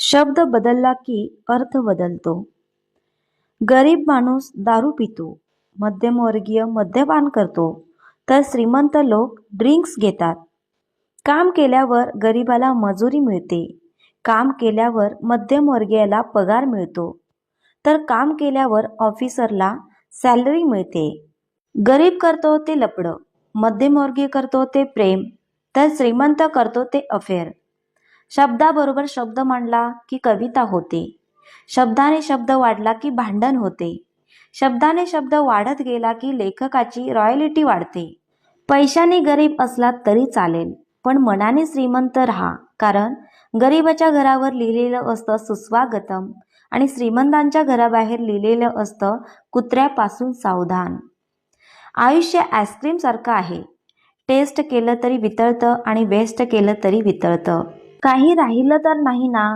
शब्द बदलला की अर्थ बदलतो. गरीब माणूस दारू पितो, मध्यमवर्गीय मद्यपान करतो, तर श्रीमंत लोक ड्रिंक्स घेतात. काम केल्यावर गरिबाला मजुरी मिळते, काम केल्यावर मध्यमवर्गीयाला पगार मिळतो, तर काम केल्यावर ऑफिसरला सॅलरी मिळते. गरीब करतो ते लपडं, मध्यमवर्गीय करतो ते प्रेम, तर श्रीमंत करतो ते अफेअर. शब्दाबरोबर शब्द मांडला की कविता होते, शब्दाने शब्द वाढला की भांडण होते, शब्दाने शब्द वाढत गेला की लेखकाची रॉयल्टी वाढते. पैशाने गरीब असला तरी चालेल, पण मनाने श्रीमंत राहा, कारण गरिबाच्या घरावर लिहिलेलं असतं सुस्वागतम आणि श्रीमंतांच्या घराबाहेर लिहिलेलं असतं कुत्र्यापासून सावधान. आयुष्य आईस्क्रीम सारखं आहे, टेस्ट केलं तरी वितळतं आणि वेस्ट केलं तरी वितळतं. काही राहिलं तर नाही ना.